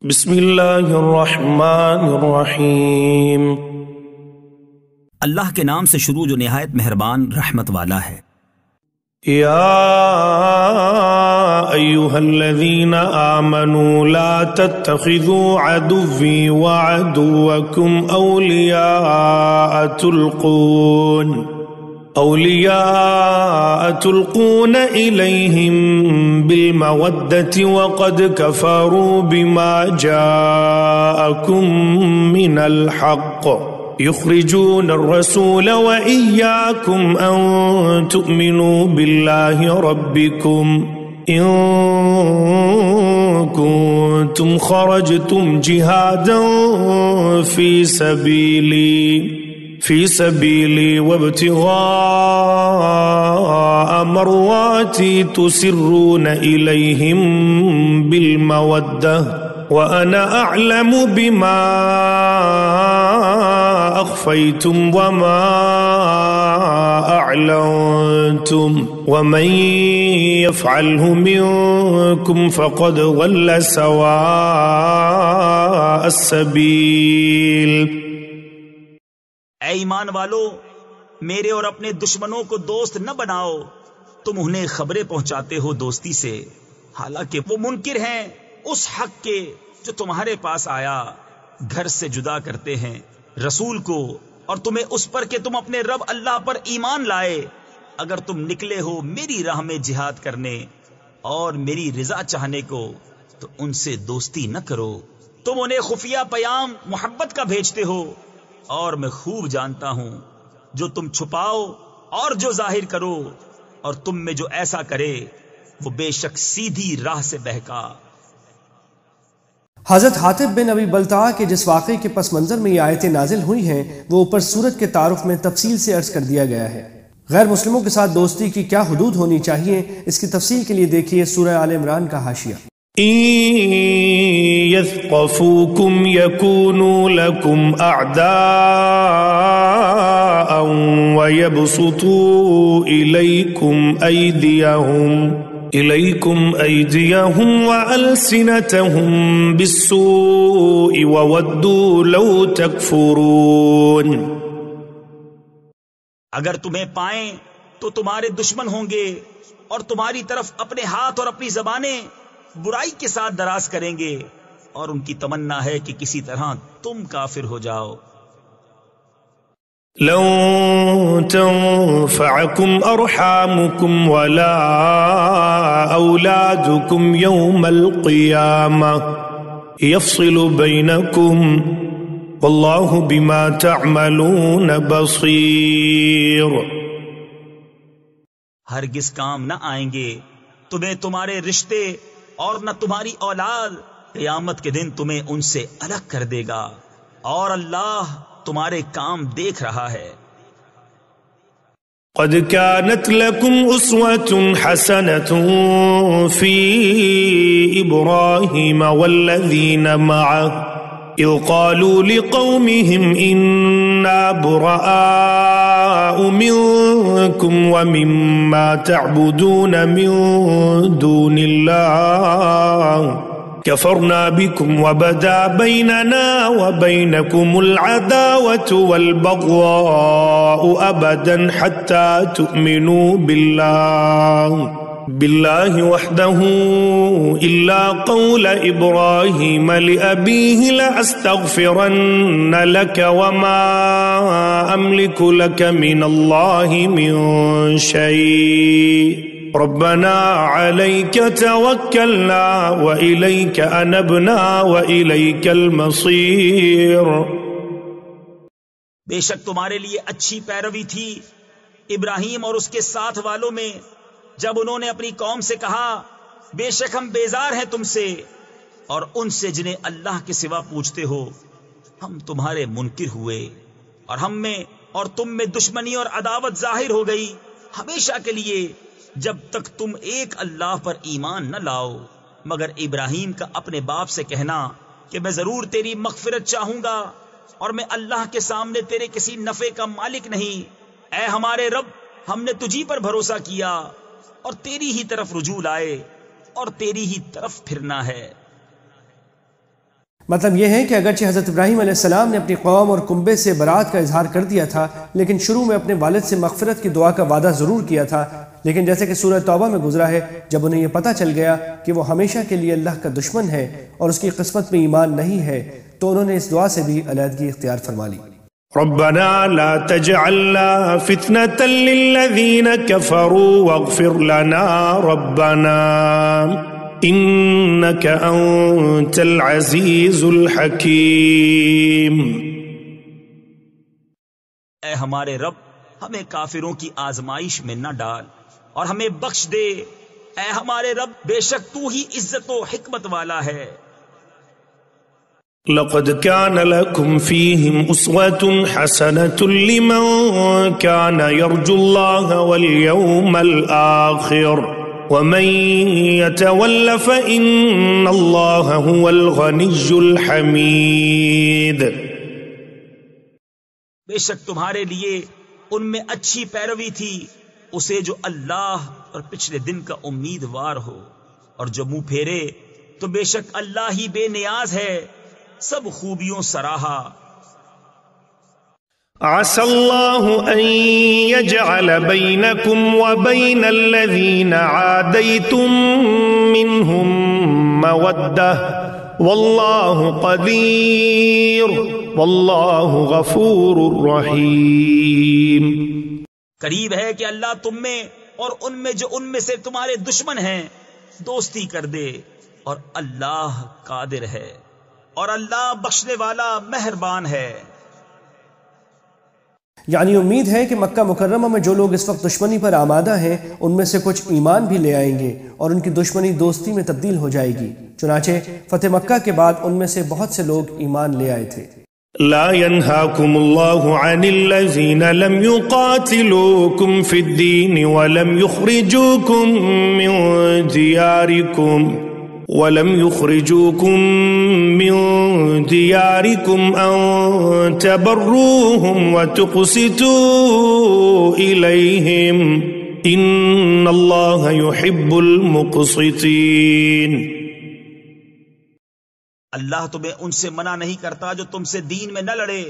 بسم اللہ الرحمن الرحیم۔ اللہ کے نام سے شروع جو نہایت مہربان رحمت والا ہے۔ یا ایھا الذین آمنوا لا تتخذوا عدوی وعدوکم اولیاء تلقون الیہم بالمودة وقد کفروا بما جاءکم من الحق يخرجون الرسول وإياكم أن تؤمنوا بالله ربكم إن كنتم خرجتم جهادا في سبيلي وابتغاء مرضاتي تسرون إليهم بالمودة وأنا أعلم بما أخفيتم وما أعلنتم ومن يفعله منكم فقد ضل سواء السبيل۔ اے ایمان والو، میرے اور اپنے دشمنوں کو دوست نہ بناؤ۔ تم انہیں خبریں پہنچاتے ہو دوستی سے، حالانکہ وہ منکر ہیں اس حق کے جو تمہارے پاس آیا، گھر سے جدا کرتے ہیں رسول کو اور تمہیں اس پر کہ تم اپنے رب اللہ پر ایمان لائے۔ اگر تم نکلے ہو میری راہ میں جہاد کرنے اور میری رضا چاہنے کو تو ان سے دوستی نہ کرو۔ تم انہیں خفیہ پیام محبت کا بھیجتے ہو، اور میں خوب جانتا ہوں جو تم چھپاؤ اور جو ظاہر کرو، اور تم میں جو ایسا کرے وہ بے شک سیدھی راہ سے بہکا۔ حضرت حاتب بن ابی بلتعہ کے جس واقعے کے پس منظر میں یہ آیتیں نازل ہوئی ہیں وہ اوپر سورت کے تعارف میں تفصیل سے عرض کر دیا گیا ہے۔ غیر مسلموں کے ساتھ دوستی کی کیا حدود ہونی چاہیے، اس کی تفصیل کے لیے دیکھیے سورہ آل عمران کا حاشیہ۔ إن يثقفوكم يكونوا لكم أعداء ويبسطوا إليكم أيديهم وألسنتهم بالسوء وودوا لو تكفرون۔ اگر تمہیں پائیں تو تمہارے دشمن ہوں گے اور تمہاری طرف اپنے ہاتھ اور اپنی زبانیں برائی کے ساتھ دراز کریں گے، اور ان کی تمنا ہے کہ کسی طرح تم کافر ہو جاؤ۔ لن تنفعكم أرحامكم ولا أولادكم يوم القيامة يفصل بينكم والله بما تعملون بصير۔ ہرگز کام نہ آئیں گے تمہیں تمہارے رشتے اور نہ تمہاری اولاد، قیامت کے دن تمہیں ان سے الگ کر دے گا، اور اللہ تمہارے کام دیکھ رہا ہے۔ قد كانت لكم أسوة حسنة في إبراهيم والذين معه إذ قالوا لقومهم إنا براء منكم ومما تعبدون من دون الله كفرنا بكم وبدا بيننا وبينكم العداوة والبغضاء أبدا حتى تؤمنوا بالله وحده إلا قول إبراهيم لأبيه لأستغفرن لك وما أملك لك من الله من شيء ربنا عليك توكلنا وإليك أنبنا وإليك المصير۔ بے شک تمہارے لیے اچھی پیروی تھی ابراہیم اور اس کے ساتھ والوں میں جب انہوں نے اپنی قوم سے کہا بے شک ہم بیزار ہیں تم سے اور ان سے جنہیں اللہ کے سوا پوجتے ہو۔ ہم تمہارے منکر ہوئے اور ہم میں اور تم میں دشمنی اور عداوت ظاہر ہو گئی ہمیشہ کے لیے، جب تک تم ایک اللہ پر ایمان نہ لاؤ، مگر ابراہیم کا اپنے باپ سے کہنا کہ میں ضرور تیری مغفرت چاہوں گا اور میں اللہ کے سامنے تیرے کسی نفع کا مالک نہیں۔ اے ہمارے رب، ہم نے تجھی پر بھروسہ کیا اور تیری ہی طرف رجوع لائے اور تیری ہی طرف پھرنا ہے۔ مطلب یہ ہے کہ اگرچہ حضرت ابراہیم علیہ السلام نے اپنی قوم اور کنبے سے برات کا اظہار کر دیا تھا، لیکن شروع میں اپنے والد سے مغفرت کی دعا کا وعدہ ضرور کیا تھا، لیکن جیسے کہ سورہ توبہ میں گزرا ہے، جب انہیں یہ پتہ چل گیا کہ وہ ہمیشہ کے لیے اللہ کا دشمن ہے اور اس کی قسمت میں ایمان نہیں ہے، تو انہوں نے اس دعا سے بھی علیحدگی اختیار فرما لی۔ ربنا لا تجعلنا فتنة للذين كفروا واغفر لنا ربنا إنك أنت العزيز الحكيم۔ اے ہمارے رب، ہمیں کافروں کی آزمائش میں نہ ڈال اور ہمیں بخش دے۔ اے ہمارے رب، بے شک تو ہی عزت و حکمت والا ہے۔ لقد كان لكم فيهم أسوة حسنة لمن كان يرجو الله واليوم الآخر ومن يتول فإن الله هو الغني الحميد۔ بے شک تمہارے لیے ان میں اچھی پیروی تھی اسے جو اللہ اور پچھلے دن کا امیدوار ہو، اور جو منہ پھیرے تو بے شک اللہ ہی بے نیاز ہے، سب خوبیوں سراہا۔ عسى الله أن يجعل بينكم وبين الذين عاديتم منهم مودة والله قدير والله غفور رحيم۔ قریب ہے کہ اللہ تم میں اور ان میں جو ان میں سے تمہارے دشمن ہیں دوستی کر دے، اور اللہ قادر ہے اور اللہ بخشنے والا مہربان ہے۔ یعنی امید ہے کہ مکہ مکرمہ میں جو لوگ اس وقت دشمنی پر آمادہ ہیں ان میں سے کچھ ایمان بھی لے آئیں گے اور ان کی دشمنی دوستی میں تبدیل ہو جائے گی۔ چنانچہ فتح مکہ کے بعد ان میں سے بہت سے لوگ ایمان لے آئے تھے۔ لا ينهاكم الله عن الذين لم يقاتلوكم في الدين ولم يخرجوكم من دياركم أن تبروهم وتقسطوا إليهم إن الله يحب المقسطين۔ اللہ تمہیں ان سے منع نہیں کرتا جو تم سے دین میں نہ لڑے،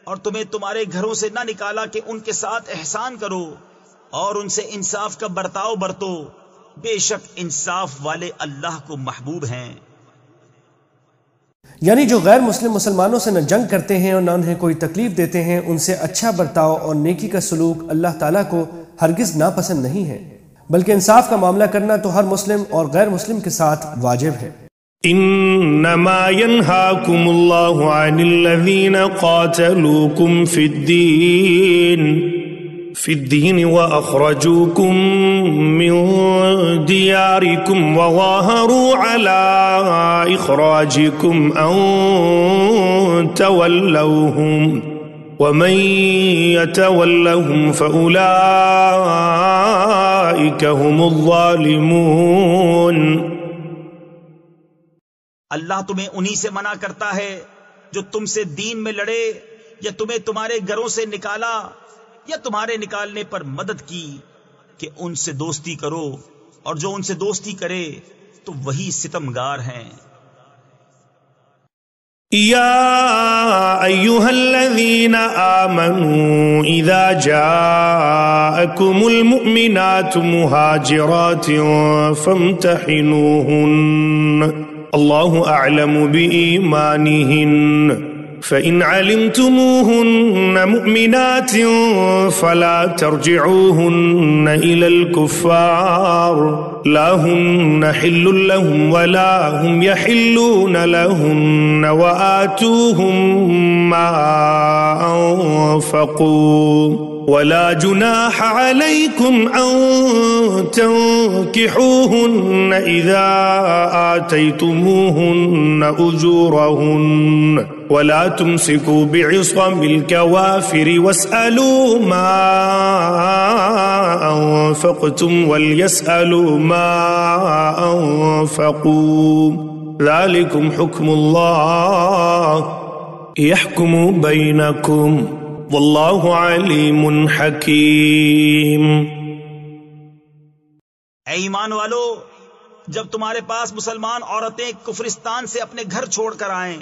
اور تمہیں تمہارے گھروں سے نہ نکالا کہ ان کے ساتھ احسان کرو اور ان سے انصاف کا برتاؤ برتو، بے شک انصاف والے اللہ کو محبوب ہیں۔ یعنی جو غیر مسلم مسلمانوں سے نہ جنگ کرتے ہیں اور نہ انہیں کوئی تکلیف دیتے ہیں، ان سے اچھا برتاؤ اور نیکی کا سلوک اللہ تعالیٰ کو ہرگز ناپسند نہیں ہے، بلکہ انصاف کا معاملہ کرنا تو ہر مسلم اور غیر مسلم کے ساتھ واجب ہے۔ انما ينهاكم الله عن الذين قاتلوكم في الدين واخرجوكم من دياركم وظاهروا على اخراجكم ان تولوهم ومن يتولهم فاولئك هم الظالمون۔ اللہ تمہیں انہی سے منع کرتا ہے جو تم سے دین میں لڑے یا تمہیں تمہارے گھروں سے نکالا یا تمہارے نکالنے پر مدد کی کہ ان سے دوستی کرو، اور جو ان سے دوستی کرے تو وہی ستمگار ہیں۔ يا أيها الذين آمنوا إذا جاءكم المؤمنات مهاجرات فامتحنوهن الله أعلم بإيمانهن فإن علمتموهن مؤمنات فلا ترجعوهن إلى الكفار لا هن حل لهم ولا هم يحلون لهن وآتوهم ما أنفقوا ولا جناح عليكم أن تنكحوهن إذا آتيتموهن أجورهن ولا تمسكوا بعصم الكوافر واسألوا ما أنفقتم وليسألوا ما أنفقوا ذلكم حكم الله يحكم بينكم واللہ علیم حکیم۔ اے ایمان والو، جب تمہارے پاس مسلمان عورتیں کفرستان سے اپنے گھر چھوڑ کر آئیں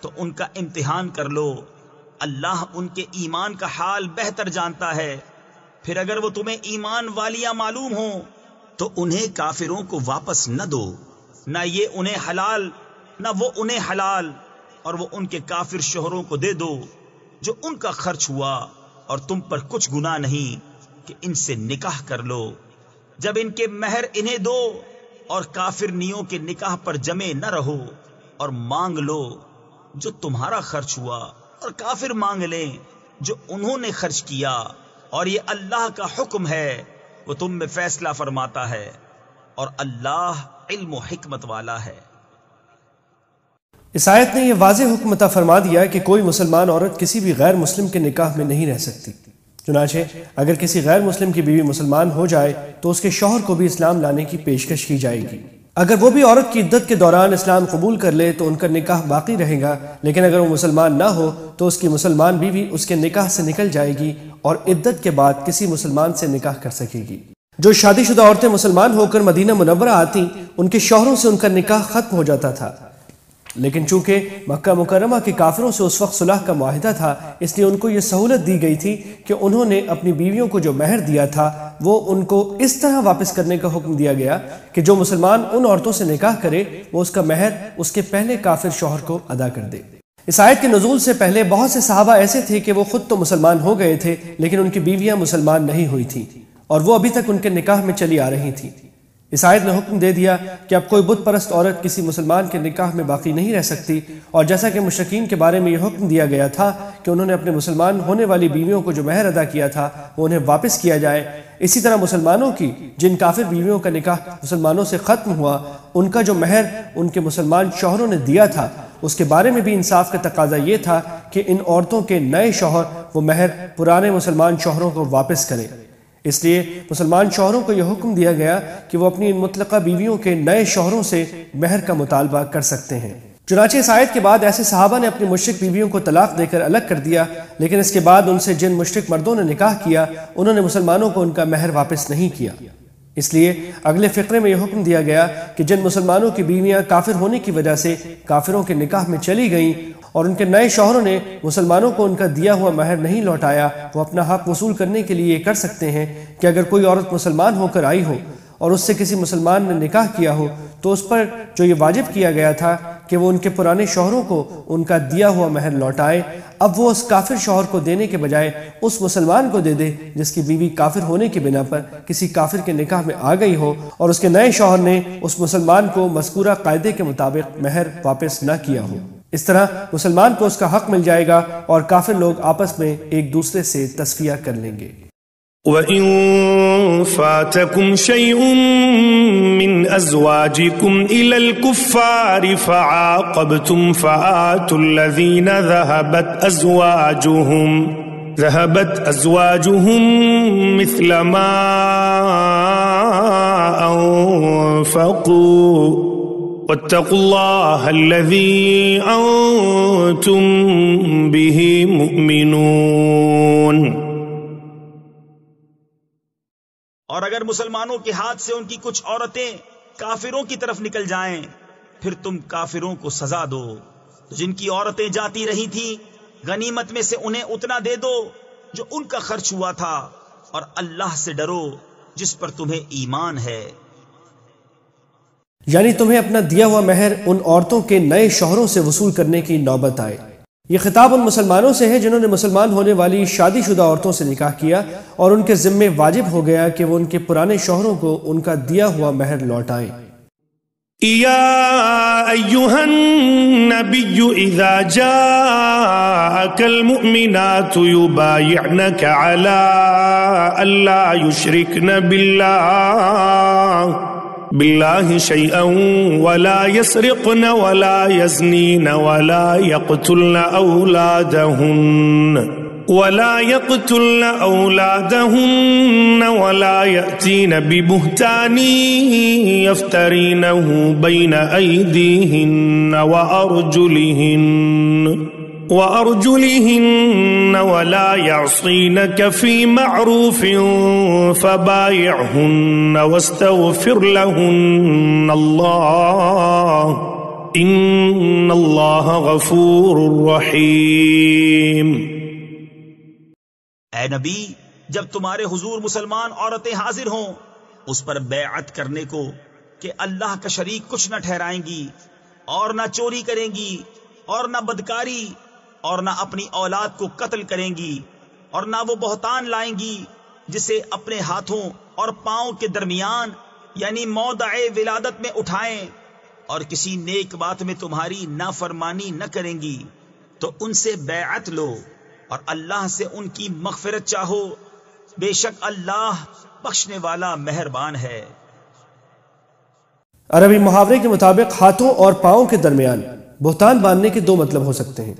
تو ان کا امتحان کر لو، اللہ ان کے ایمان کا حال بہتر جانتا ہے۔ پھر اگر وہ تمہیں ایمان والیاں معلوم ہوں تو انہیں کافروں کو واپس نہ دو، نہ یہ انہیں حلال نہ وہ انہیں حلال، اور وہ ان کے کافر شوہروں کو دے دو جو ان کا خرچ ہوا، اور تم پر کچھ گناہ نہیں کہ ان سے نکاح کر لو جب ان کے مہر انہیں دو، اور کافر نیوں کے نکاح پر جمے نہ رہو، اور مانگ لو جو تمہارا خرچ ہوا، اور کافر مانگ لیں جو انہوں نے خرچ کیا، اور یہ اللہ کا حکم ہے، وہ تم میں فیصلہ فرماتا ہے، اور اللہ علم و حکمت والا ہے۔ اس آیت نے یہ واضح حکم عطا فرما دیا کہ کوئی مسلمان عورت کسی بھی غیر مسلم کے نکاح میں نہیں رہ سکتی۔ چنانچہ اگر کسی غیر مسلم کی بیوی مسلمان ہو جائے تو اس کے شوہر کو بھی اسلام لانے کی پیشکش کی جائے گی۔ اگر وہ بھی عورت کی عدت کے دوران اسلام قبول کر لے تو ان کا نکاح باقی رہے گا، لیکن اگر وہ مسلمان نہ ہو تو اس کی مسلمان بیوی اس کے نکاح سے نکل جائے گی اور عدت کے بعد کسی مسلمان سے نکاح کر سکے گی۔ جو شادی شدہ عورتیں مسلمان ہو کر مدینہ منورہ آتیں ان کے شوہروں سے ان کا نکاح ختم ہو جاتا تھا، لیکن چونکہ مکہ مکرمہ کے کافروں سے اس وقت صلح کا معاہدہ تھا، اس لیے ان کو یہ سہولت دی گئی تھی کہ انہوں نے اپنی بیویوں کو جو مہر دیا تھا وہ ان کو اس طرح واپس کرنے کا حکم دیا گیا کہ جو مسلمان ان عورتوں سے نکاح کرے وہ اس کا مہر اس کے پہلے کافر شوہر کو ادا کر دے۔ اس آیت کے نزول سے پہلے بہت سے صحابہ ایسے تھے کہ وہ خود تو مسلمان ہو گئے تھے لیکن ان کی بیویاں مسلمان نہیں ہوئی تھیں اور وہ ابھی تک ان کے نکاح میں چلی آ رہی تھیں۔ اس آیت نے حکم دے دیا کہ اب کوئی بت پرست عورت کسی مسلمان کے نکاح میں باقی نہیں رہ سکتی، اور جیسا کہ مشرکین کے بارے میں یہ حکم دیا گیا تھا کہ انہوں نے اپنے مسلمان ہونے والی بیویوں کو جو مہر ادا کیا تھا وہ انہیں واپس کیا جائے، اسی طرح مسلمانوں کی جن کافر بیویوں کا نکاح مسلمانوں سے ختم ہوا ان کا جو مہر ان کے مسلمان شوہروں نے دیا تھا اس کے بارے میں بھی انصاف کا تقاضا یہ تھا کہ ان عورتوں کے نئے شوہر وہ مہر پرانے مسلمان شوہروں کو واپس کریں۔ اس لیے مسلمان شوہروں کو یہ حکم دیا گیا کہ وہ اپنی مطلقہ بیویوں کے نئے شوہروں سے مہر کا مطالبہ کر سکتے ہیں۔ چنانچہ اس آیت کے بعد ایسے صحابہ نے اپنی مشرک بیویوں کو طلاق دے کر الگ کر دیا، لیکن اس کے بعد ان سے جن مشرک مردوں نے نکاح کیا انہوں نے مسلمانوں کو ان کا مہر واپس نہیں کیا۔ اس لیے اگلے فقرے میں یہ حکم دیا گیا کہ جن مسلمانوں کی بیویاں کافر ہونے کی وجہ سے کافروں کے نکاح میں چلی گئیں اور ان کے نئے شوہروں نے مسلمانوں کو ان کا دیا ہوا مہر نہیں لوٹایا، وہ اپنا حق وصول کرنے کے لیے یہ کر سکتے ہیں کہ اگر کوئی عورت مسلمان ہو کر آئی ہو اور اس سے کسی مسلمان نے نکاح کیا ہو تو اس پر جو یہ واجب کیا گیا تھا کہ وہ ان کے پرانے شوہروں کو ان کا دیا ہوا مہر لوٹائے، اب وہ اس کافر شوہر کو دینے کے بجائے اس مسلمان کو دے دے جس کی بیوی کافر ہونے کی بنا پر کسی کافر کے نکاح میں آ گئی ہو اور اس کے نئے شوہر نے اس مسلمان کو مذکورہ قاعدے کے مطابق مہر واپس نہ کیا ہو۔ اس طرح مسلمان کو اس کا حق مل جائے گا اور کافر لوگ آپس میں ایک دوسرے سے تصفیہ کر لیں گے۔ وَإِن فَاتَكُمْ شَيْءٌ مِّنْ أَزْوَاجِكُمْ إِلَى الْكُفَّارِ فَعَاقَبْتُمْ فَآتُوا الَّذِينَ ذَهَبَتْ أَزْوَاجُهُمْ مِثْلَ مَا أَنفَقُوا وَاتَّقُوا اللَّهَ الَّذِي أَنْتُمْ بِهِ مُؤْمِنُونَ۔ اور اگر مسلمانوں کے ہاتھ سے ان کی کچھ عورتیں کافروں کی طرف نکل جائیں پھر تم کافروں کو سزا دو، جن کی عورتیں جاتی رہی تھیں غنیمت میں سے انہیں اتنا دے دو جو ان کا خرچ ہوا تھا، اور اللہ سے ڈرو جس پر تمہیں ایمان ہے۔ یعنی تمہیں اپنا دیا ہوا مہر ان عورتوں کے نئے شوہروں سے وصول کرنے کی نوبت آئے۔ یہ خطاب ان مسلمانوں سے ہے جنہوں نے مسلمان ہونے والی شادی شدہ عورتوں سے نکاح کیا اور ان کے ذمے واجب ہو گیا کہ وہ ان کے پرانے شوہروں کو ان کا دیا ہوا مہر لوٹائیں۔ يا أيها النبي إذا جاءك المؤمنات يبايعنك على ألا يشركن بالله شيئا ولا يسرقن ولا يزنين ولا يقتلن أولادهن ولا يأتين ببهتان يفترينه بين أيديهن وأرجلهن ولا يعصينك في معروف فبايعهن واستغفر لهن الله إن الله غفور رحيم۔ اے نبی، جب تمہارے حضور مسلمان عورتیں حاضر ہوں اس پر بیعت کرنے کو کہ اللہ کا شریک کچھ نہ ٹھہرائیں گی، اور نہ چوری کریں گی، اور نہ بدکاری، اور نہ اپنی اولاد کو قتل کریں گی، اور نہ وہ بہتان لائیں گی جسے اپنے ہاتھوں اور پاؤں کے درمیان یعنی موضع ولادت میں اٹھائیں، اور کسی نیک بات میں تمہاری نافرمانی نہ کریں گی تو ان سے بیعت لو اور اللہ سے ان کی مغفرت چاہو، بے شک اللہ بخشنے والا مہربان ہے۔ عربی محاورے کے مطابق ہاتھوں اور پاؤں کے درمیان بہتان باندھنے کے دو مطلب ہو سکتے ہیں۔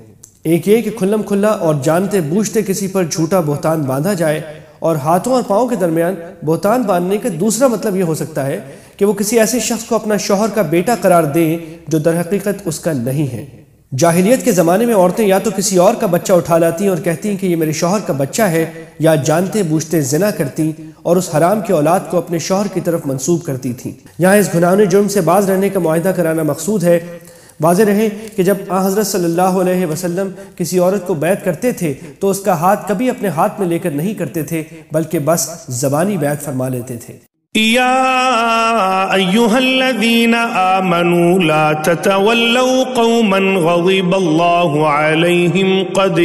ایک یہ کہ کھلم کھلا اور جانتے بوجھتے کسی پر جھوٹا بہتان باندھا جائے، اور ہاتھوں اور پاؤں کے درمیان بہتان باندھنے کا دوسرا مطلب یہ ہو سکتا ہے کہ وہ کسی ایسے شخص کو اپنا شوہر کا بیٹا قرار دیں جو در حقیقت اس کا نہیں ہے۔ جاہلیت کے زمانے میں عورتیں یا تو کسی اور کا بچہ اٹھا لاتی اور کہتی ہیں کہ یہ میرے شوہر کا بچہ ہے، یا جانتے بوجھتے زنا کرتی اور اس حرام کی اولاد کو اپنے شوہر کی طرف منسوب کرتی تھیں۔ یہاں اس گناہونے جرم سے باز رہنے کا معاہدہ کرانا مقصود ہے۔ واضح رہے کہ جب حضرت صلی اللہ علیہ وسلم کسی عورت کو بیعت کرتے تھے تو اس کا ہاتھ کبھی اپنے ہاتھ میں لے کر نہیں کرتے تھے، بلکہ بس زبانی بیعت فرما لیتے تھے۔ یا ایہا الذین آمنوا لا تتولوا قوما غضب اللہ علیہم قد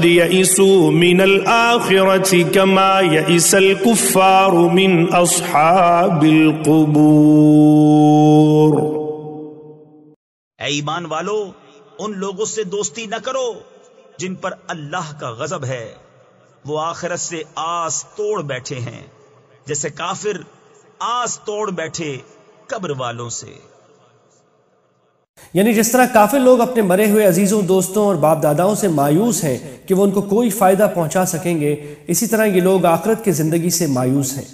یئسوا من الآخرة کما یئس الکفار من اصحاب القبور۔ اے ایمان والو، ان لوگوں سے دوستی نہ کرو جن پر اللہ کا غضب ہے، وہ آخرت سے آس توڑ بیٹھے ہیں جیسے کافر آس توڑ بیٹھے قبر والوں سے۔ یعنی جس طرح کافر لوگ اپنے مرے ہوئے عزیزوں، دوستوں اور باپ داداؤں سے مایوس ہیں کہ وہ ان کو کوئی فائدہ پہنچا سکیں گے، اسی طرح یہ لوگ آخرت کی زندگی سے مایوس ہیں۔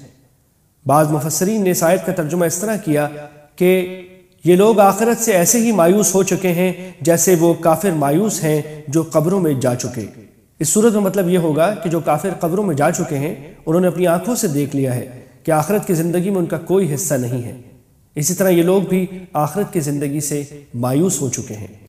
بعض مفسرین نے اس آیت کا ترجمہ اس طرح کیا کہ یہ لوگ آخرت سے ایسے ہی مایوس ہو چکے ہیں جیسے وہ کافر مایوس ہیں جو قبروں میں جا چکے۔ اس صورت میں مطلب یہ ہوگا کہ جو کافر قبروں میں جا چکے ہیں انہوں نے اپنی آنکھوں سے دیکھ لیا ہے کہ آخرت کی زندگی میں ان کا کوئی حصہ نہیں ہے، اسی طرح یہ لوگ بھی آخرت کی زندگی سے مایوس ہو چکے ہیں۔